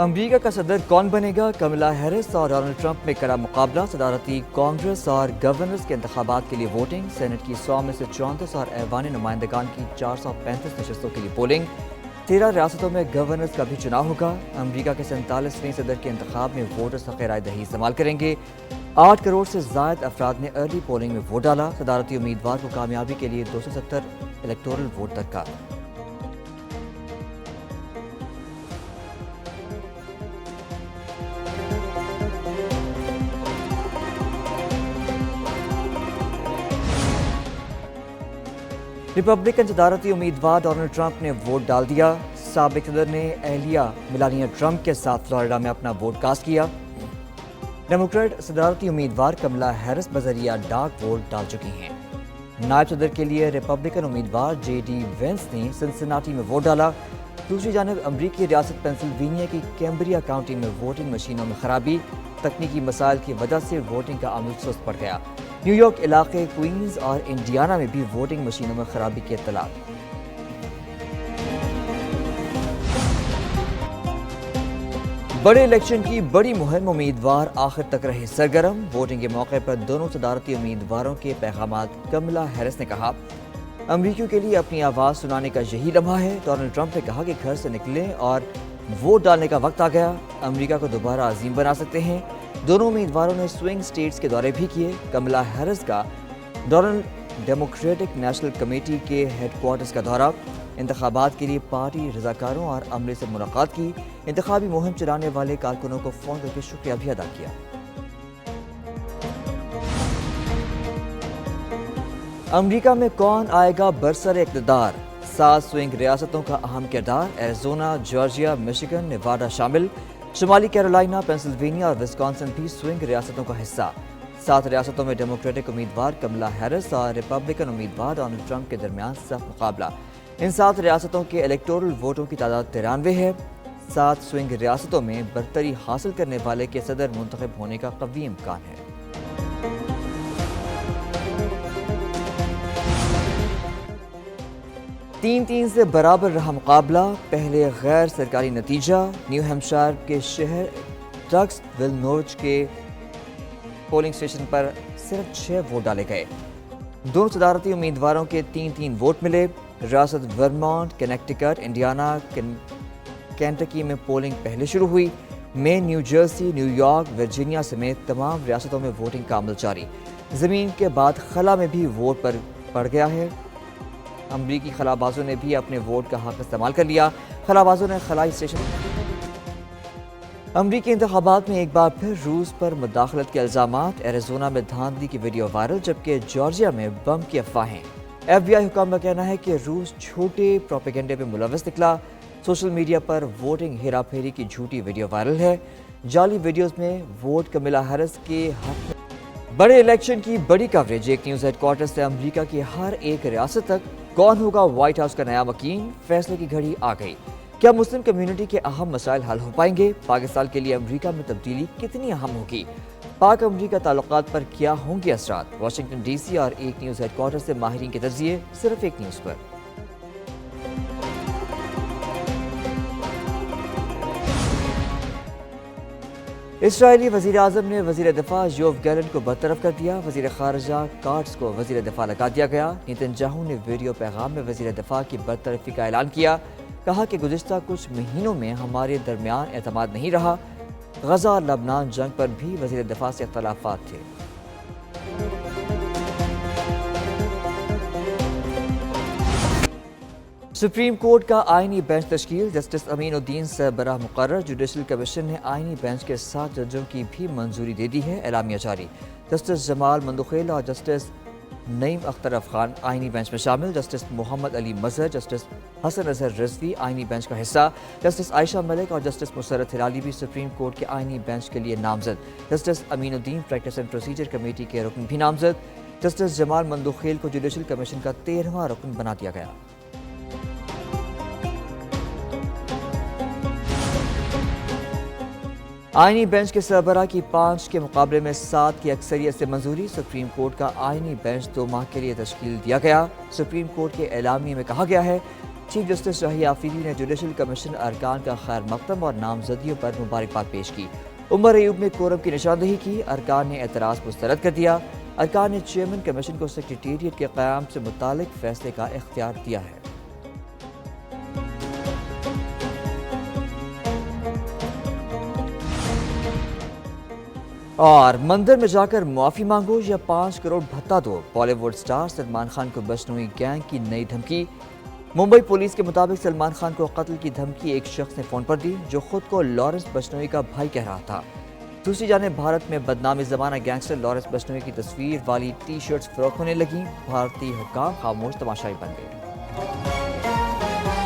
امریکہ کا صدر کون بنے گا؟ کملا ہیرس اور ڈونلڈ ٹرمپ میں کڑا مقابلہ۔ صدارتی کانگریس اور گورنرز کے انتخابات کے لیے ووٹنگ، سینٹ کی 100 میں سے 34 اور ایوان نمائندگان کی 435 نشستوں کے لیے پولنگ۔ 13 ریاستوں میں گورنرز کا بھی چناؤ ہوگا۔ امریکہ کے 47ویں صدر کے انتخاب میں ووٹرز حق رائے دہی استعمال کریں گے۔ 8 کروڑ سے زائد افراد نے ارلی پولنگ میں ووٹ ڈالا۔ صدارتی امیدوار کو کامیابی کے لیے 270 الیکٹورل ووٹ درکار۔ ریپبلکن صدارتی امیدوار ڈونلڈ ٹرمپ نے ووٹ ڈال دیا۔ سابق صدر نے اہلیہ میلانیا ٹرمپ کے ساتھ فلوریڈا میں اپنا ووٹ کاسٹ کیا۔ ڈیموکریٹ صدارتی امیدوار کملا ہیرس بذریعہ ڈاک ووٹ ڈال چکی ہیں۔ نائب صدر کے لیے ریپبلکن امیدوار جے ڈی وینس نے سنسناٹی میں ووٹ ڈالا۔ دوسری جانب امریکی ریاست پینسلوینیا کی کیمبریا کاؤنٹی میں ووٹنگ مشینوں میں خرابی، تکنیکی مسائل کی وجہ سے ووٹنگ کا عمل سست پڑ گیا۔ نیو یارک علاقے، کوئنز اور انڈیانا میں بھی ووٹنگ مشینوں میں خرابی کی اطلاعات۔ بڑے الیکشن کی بڑی مہم، امیدوار آخر تک رہے سرگرم۔ ووٹنگ کے موقع پر دونوں صدارتی امیدواروں کے پیغامات۔ کملا ہیرس نے کہا، امریکیوں کے لیے اپنی آواز سنانے کا یہی لمحہ ہے۔ ڈونلڈ ٹرمپ نے کہا کہ گھر سے نکلیں اور ووٹ ڈالنے کا وقت آ گیا، امریکہ کو دوبارہ عظیم بنا سکتے ہیں۔ دونوں امیدواروں نے سوئنگ سٹیٹس کے دورے بھی کیے۔ کملا ہیرس کا ڈونلڈ ڈیموکریٹک نیشنل کمیٹی کے ہیڈ کوارٹرز کا دورہ، انتخابات کے لیے پارٹی رضاکاروں اور عملے سے ملاقات کی، انتخابی مہم چلانے والے کارکنوں کو فون کر کے شکریہ بھی ادا کیا۔ امریکہ میں کون آئے گا برسر اقتدار؟ 7 سوئنگ ریاستوں کا اہم کردار، ایریزونا، جارجیا، مشیگن، نیواڈا شامل۔ شمالی کیرولائنا، پینسلوینیا اور وسکانسن بھی سوئنگ ریاستوں کا حصہ۔ 7 ریاستوں میں ڈیموکریٹک امیدوار کملا ہیرس اور ریپبلکن امیدوار ڈونلڈ ٹرمپ کے درمیان سخت مقابلہ۔ ان 7 ریاستوں کے الیکٹورل ووٹوں کی تعداد 93 ہے۔ 7 سوئنگ ریاستوں میں برتری حاصل کرنے والے کے صدر منتخب ہونے کا قوی امکان ہے۔ تین سے برابر رہا مقابلہ، پہلے غیر سرکاری نتیجہ۔ نیو ہیمپشائر کے شہر ٹرکس ویل نورچ کے پولنگ اسٹیشن پر صرف 6 ووٹ ڈالے گئے۔ دونوں صدارتی امیدواروں کے 3 ووٹ ملے۔ ریاست ورمونٹ، کنیکٹیکٹ، انڈیانا، کینٹکی میں پولنگ پہلے شروع ہوئی۔ Maine, New Jersey, New York, Virginia سمیت تمام ریاستوں میں ووٹنگ کا عمل جاری۔ زمین کے بعد خلا میں بھی ووٹ پر پڑ گیا ہے۔ امریکی خلا بازوں نے بھی اپنے ووٹ کا حق استعمال کر لیا۔ خلا بازوں نے خلائی اسٹیشن۔ امریکی انتخابات میں ایک بار پھر روس پر مداخلت کے الزامات، ایریزونا میں دھاندلی کی ویڈیو وائرل، جبکہ جارجیا میں بم کی افواہیں۔ ایف بی آئی حکام کا کہنا ہے کہ روس چھوٹے پروپیگنڈے میں ملوث نکلا۔ سوشل میڈیا پر ووٹنگ ہیرا پھیری کی جھوٹی ویڈیو وائرل ہے۔ جعلی ویڈیوز میں ووٹ کملا ہیرس کے حق میں۔ بڑے الیکشن کی بڑی کوریج، ایک نیوز ہیڈ کوارٹر سے امریکہ کی ہر ایک ریاست تک۔ کون ہوگا وائٹ ہاؤس کا نیا مکین؟ فیصلے کی گھڑی آ گئی۔ کیا مسلم کمیونٹی کے اہم مسائل حل ہو پائیں گے؟ پاکستان کے لیے امریکہ میں تبدیلی کتنی اہم ہوگی؟ پاک امریکہ تعلقات پر کیا ہوں گے اثرات؟ واشنگٹن ڈی سی اور ایک نیوز ہیڈ کوارٹر سے ماہرین کے تجزیے، صرف ایک نیوز پر۔ اسرائیلی وزیر اعظم نے وزیر دفاع یوو گیلنٹ کو برطرف کر دیا۔ وزیر خارجہ کاٹس کو وزیر دفاع لگا دیا گیا۔ نیتنیاہو نے ویڈیو پیغام میں وزیر دفاع کی برطرفی کا اعلان کیا، کہا کہ گزشتہ کچھ مہینوں میں ہمارے درمیان اعتماد نہیں رہا۔ غزہ اور لبنان جنگ پر بھی وزیر دفاع سے اختلافات تھے۔ سپریم کورٹ کا آئینی بینچ تشکیل، جسٹس امین الدین سربراہ مقرر۔ جوڈیشل کمیشن نے آئینی بینچ کے 7 ججوں کی بھی منظوری دے دی ہے، اعلامیہ جاری۔ جسٹس جمال مندوخیل اور جسٹس نعیم اختر افغان آئینی بینچ میں شامل۔ جسٹس محمد علی مظہر، جسٹس حسن اظہر رضوی آئینی بینچ کا حصہ۔ جسٹس عائشہ ملک اور جسٹس مسرت ہلالی بھی سپریم کورٹ کے آئینی بینچ کے لیے نامزد۔ Justice Amin Uddin practice and procedure committee کے رکن بھی نامزد۔ جسٹس جمال مندوخیل کو جوڈیشل کمیشن کا 13واں رکن بنا دیا گیا۔ آئینی بینچ کے سربراہ کی 5 کے مقابلے میں 7 کی اکثریت سے منظوری۔ سپریم کورٹ کا آئینی بینچ 2 ماہ کے لیے تشکیل دیا گیا۔ سپریم کورٹ کے اعلامیے میں کہا گیا ہے چیف جسٹس راہی آفریدی نے جوڈیشل کمیشن ارکان کا خیر مقدم اور نامزدگیوں پر مبارکباد پیش کی۔ عمر ایوب نے کورم کی نشاندہی کی، ارکان نے اعتراض مسترد کر دیا۔ ارکان نے چیئرمین کمیشن کو سیکریٹریٹ کے قیام سے متعلق فیصلے کا اختیار دیا ہے۔ اور مندر میں جا کر معافی مانگو یا 5 کروڑ بھتہ دو، بالی ووڈ سٹار سلمان خان کو بجنوئی گینگ کی نئی دھمکی۔ ممبئی پولیس کے مطابق سلمان خان کو قتل کی دھمکی ایک شخص نے فون پر دی جو خود کو لارنس بجنوئی کا بھائی کہہ رہا تھا۔ دوسری جانب بھارت میں بدنام زمانہ گینگسٹر لارنس بجنوئی کی تصویر والی ٹی شرٹس فروخت ہونے لگیں، بھارتی حکام خاموش تماشائی بن گئے۔